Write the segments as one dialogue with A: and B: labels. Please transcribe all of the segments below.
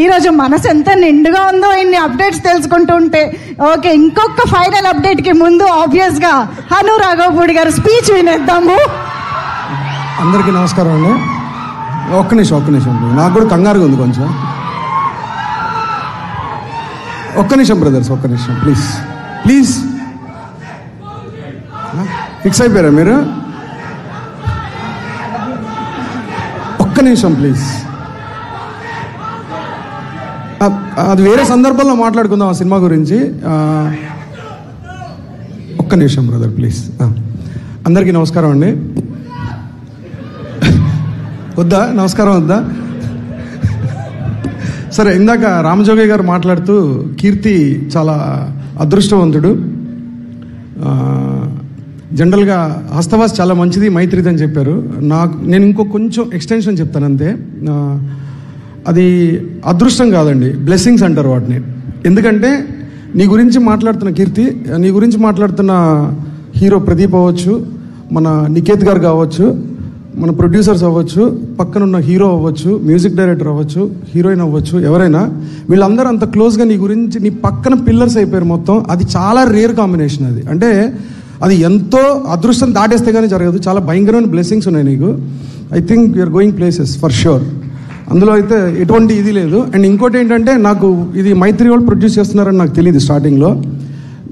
A: ఈరోజు మనసు ఎంత నిండుగా ఉందో ఇన్ని అప్డేట్స్ తెలుసుకుంటూ ఉంటే. ఓకే, ఇంకొక ఫైనల్ అప్డేట్కి ముందు ఆబ్వియస్గా హను రాఘవపూడి గారు స్పీచ్ వినేద్దాము.
B: అందరికీ నమస్కారం అండి. ఒక్క నిమిషం నాకు కూడా కంగారుగా ఉంది కొంచెం. ఒక్క నిమిషం బ్రదర్స్, ఒక్క నిమిషం ప్లీజ్. ఫిక్స్ అయిపోయారా మీరు? ఒక్క నిమిషం ప్లీజ్. అది వేరే సందర్భంలో మాట్లాడుకుందాం ఆ సినిమా గురించి. ఒక్క నిమిషం బ్రదర్ ప్లీజ్. అందరికీ నమస్కారం అండి. వద్దా నమస్కారం వద్దా? సరే, ఇందాక రామజోగయ్య గారు మాట్లాడుతూ కీర్తి చాలా అదృష్టవంతుడు, జనరల్గా హస్తవాస్ చాలా మంచిది, మైత్రిది అని చెప్పారు. నేను ఇంకో కొంచెం ఎక్స్టెన్షన్ చెప్తాను అంతే. అది అదృష్టం కాదండి, బ్లెస్సింగ్స్ అంటారు వాటిని. ఎందుకంటే నీ గురించి మాట్లాడుతున్న కీర్తి, నీ గురించి మాట్లాడుతున్న హీరో ప్రదీప్ అవ్వచ్చు, మన నికేత్ గారు కావచ్చు, మన ప్రొడ్యూసర్స్ అవ్వచ్చు, పక్కనున్న హీరో అవ్వచ్చు, మ్యూజిక్ డైరెక్టర్ అవ్వచ్చు, హీరోయిన్ అవ్వచ్చు, ఎవరైనా వీళ్ళందరూ అంత క్లోజ్గా నీ గురించి, నీ పక్కన పిల్లర్స్ అయిపోయారు మొత్తం. అది చాలా రేర్ కాంబినేషన్. అది అంటే అది ఎంతో అదృష్టం దాటేస్తే కానీ జరగదు. చాలా భయంకరమైన బ్లెస్సింగ్స్ ఉన్నాయి నీకు. I think you're going places for sure. అందులో అయితే ఎటువంటి ఇది లేదు. అండ్ ఇంకోటి ఏంటంటే, నాకు ఇది మైత్రి వాళ్ళు ప్రొడ్యూస్ చేస్తున్నారని నాకు తెలియదు స్టార్టింగ్లో.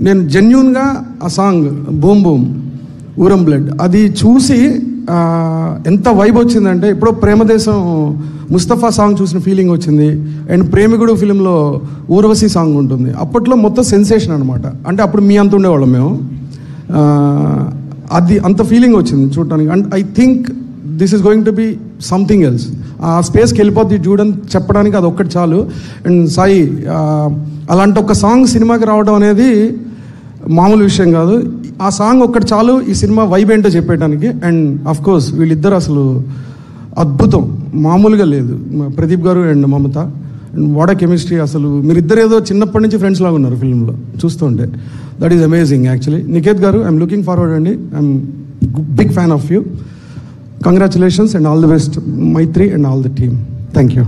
B: నేను జెన్యూన్గా ఆ సాంగ్ బూమ్ బూమ్ ఊరం బ్లడ్ అది చూసి ఎంత వైబ్ వచ్చిందంటే, ఇప్పుడు ప్రేమదేశం ముస్తఫా సాంగ్ చూసిన ఫీలింగ్ వచ్చింది. అండ్ ప్రేమికుడు ఫిలింలో ఊర్వశి సాంగ్ ఉంటుంది. అప్పట్లో మొత్తం సెన్సేషన్ అనమాట. అంటే అప్పుడు మీ అంత ఉండేవాళ్ళం మేము. అది అంత ఫీలింగ్ వచ్చింది చూడటానికి. And I think this is going to be something else. ఆ స్పేస్కి వెళ్ళిపోద్ది చూడని చెప్పడానికి అది ఒక్కటి చాలు. అండ్ సాయి, అలాంటి ఒక సాంగ్ సినిమాకి రావడం అనేది మామూలు విషయం కాదు. ఆ సాంగ్ ఒక్కటి చాలు ఈ సినిమా వైబ్ ఏంటో చెప్పేయడానికి. అండ్ ఆఫ్ కోర్స్ వీళ్ళిద్దరు అసలు అద్భుతం, మామూలుగా లేదు. ప్రదీప్ గారు and Mamata, and what a chemistry. అసలు మీరిద్దరు ఏదో చిన్నప్పటి నుంచి ఫ్రెండ్స్ లాగా ఉన్నారు ఫిల్మ్లో చూస్తుంటే. That is amazing actually. Niket గారు, ఐఎమ్ లుకింగ్ ఫార్వర్డ్ అండి. I'm big fan of you. Congratulations and all the best Mythri and all the team. Thank you.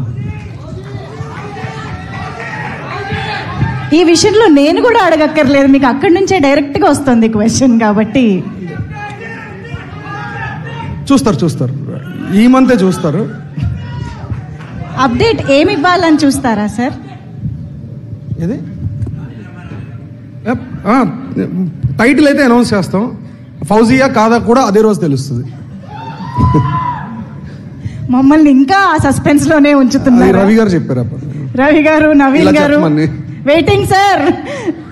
A: ఈ విషయంలో నేను కూడా అడగక్కర్లేదు, మీకు అక్కడి నుంచే డైరెక్ట్గా వస్తుంది క్వశ్చన్. కాబట్టి
B: చూస్తారు ఈ మంతే చూస్తారు.
A: అప్డేట్ ఏమి ఇవ్వాలని చూస్తారా సార్?
B: ఇది టైటిల్ అయితే అనౌన్స్ చేస్తాం. ఫౌజియా కాదా కూడా అదే రోజు తెలుస్తుంది.
A: మమ్మల్ని ఇంకా ఆ సస్పెన్స్ లోనే ఉంచుతున్నారు.
B: రవి గారు చెప్పారు.
A: Ravi garu, Naveen garu waiting sir.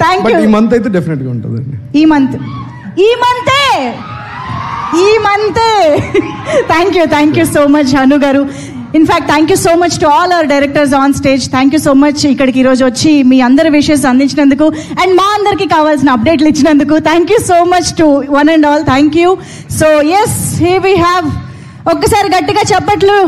A: Thank you.
B: ఈ మంత్ అయితే డెఫినెట్ గా ఉంటుంది.
A: ఈ మంతే thank you so much Hanu garu. In fact thank you so much to all our directors on stage. Thank you so much ఇక్కడికి ఈరోజు వచ్చి మీ అందరి విషెస్ అందించినందుకు అండ్ మా అందరికి కావాల్సిన అప్డేట్లు ఇచ్చినందుకు. Thank you so much to one and all. Thank you. So yes, here we have, ఒక్కసారి గట్టిగా చప్పట్లు.